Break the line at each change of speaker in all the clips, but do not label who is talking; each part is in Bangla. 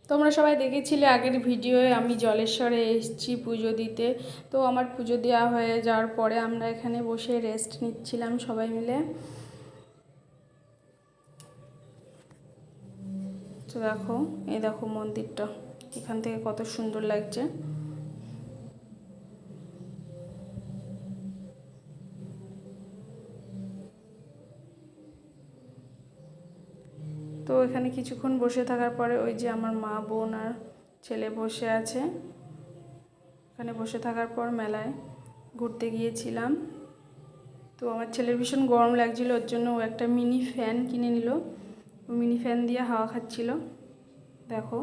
তোমরা সবাই দেখেছিলে আগের ভিডিওয়ে আমি জলেশ্বরে এসেছি পুজো দিতে। তো আমার পুজো দেওয়া হয়ে যাওয়ার পরে আমরা এখানে বসে রেস্ট নিচ্ছিলাম সবাই মিলে। তো দেখো, এই দেখো মন্দিরটা এখান থেকে কত সুন্দর লাগছে। তো এখানে কিছুক্ষণ বসে থাকার পরে ওই যে আমার মা, বোন আর ছেলে বসে আছে। এখানে বসে থাকার পর মেলায় ঘুরতে গিয়েছিলাম। তো আমার ছেলের ভীষণ গরম লাগছিল, ওর জন্য ও একটা মিনি ফ্যান কিনে নিল। ও মিনি ফ্যান দিয়ে হাওয়া খাচ্ছিল। দেখো,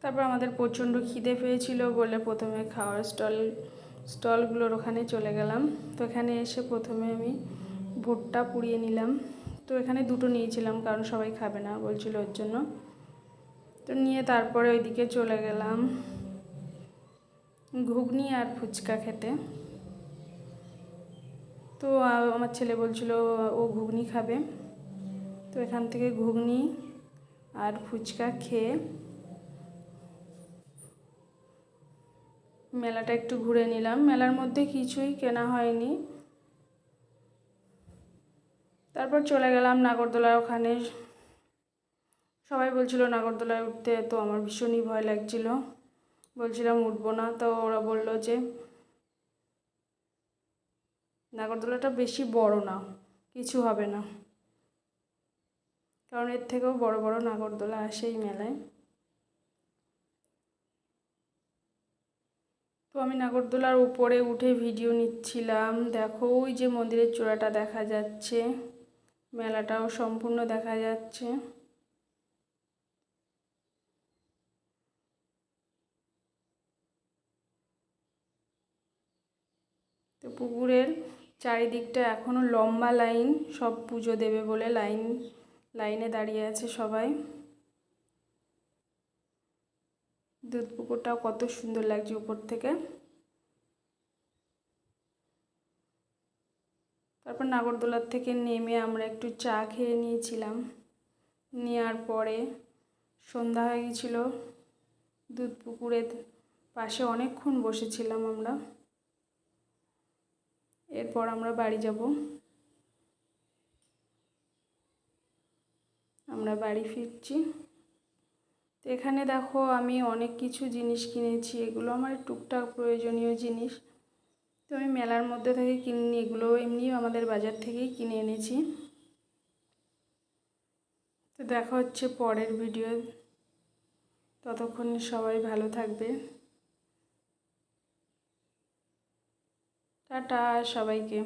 তারপর আমাদের প্রচণ্ড খিদে পেয়েছিল বলে প্রথমে খাওয়ার স্টলগুলোর ওখানে চলে গেলাম। তো এখানে এসে প্রথমে আমি ভুট্টা পুড়িয়ে নিলাম। তো এখানে দুটো নিয়েছিলাম কারণ সবাই খাবে না বলছিল ওর জন্য। তো নিয়ে তারপরে ওইদিকে চলে গেলাম ঘুগনি আর ফুচকা খেতে। তো আমার ছেলে বলছিল ও ঘুগনি খাবে। তো এখান থেকে ঘুগনি আর ফুচকা খেয়ে মেলাটা একটু ঘুরে নিলাম। মেলার মধ্যে কিছুই কেনা হয়নি। তারপর চলে গেলাম নাগরদোলার ওখানে। সবাই বলছিল নাগরদোলায় উঠতে, তো আমার ভীষণই ভয় লাগছিল, বলছিলাম উঠবো না। তো ওরা বললো যে নাগরদোলাটা বেশি বড় না, কিছু হবে না, কারণ এর থেকেও বড় বড় নাগরদোলা আসে এই মেলায়। তো আমি নাগরদোলার উপরে উঠে ভিডিও নিচ্ছিলাম। দেখো, ওই যে মন্দিরের চূড়াটা দেখা যাচ্ছে, মেলাটাও সম্পূর্ণ দেখা যাচ্ছে। তো পুকুরের চারিদিকটা এখনও লম্বা লাইন, সব পুজো দেবে বলে লাইনে দাঁড়িয়ে আছে সবাই। দুধ পুকুরটাও কত সুন্দর লাগছে উপর থেকে। তারপর নাগরদোলার থেকে নেমে আমরা একটু চা খেয়ে নিয়েছিলাম। নেওয়ার পরে সন্ধ্যা হয়ে গেছিল। দুধ পুকুরের পাশে অনেকক্ষণ বসেছিলাম আমরা। এরপর আমরা বাড়ি যাব। আমরা বাড়ি ফিরছি। তো এখানে দেখো, আমি অনেক কিছু জিনিস কিনেছি। এগুলো আমার টুকটাক প্রয়োজনীয় জিনিস। তো আমি মেলার মধ্যে থেকে কিনিনি, এগুলো এমনি আমাদের বাজার থেকেই কিনে এনেছি। তো দেখা হচ্ছে পরের ভিডিও। ততক্ষণ সবাই ভালো থাকবে। টাটা সবাইকে।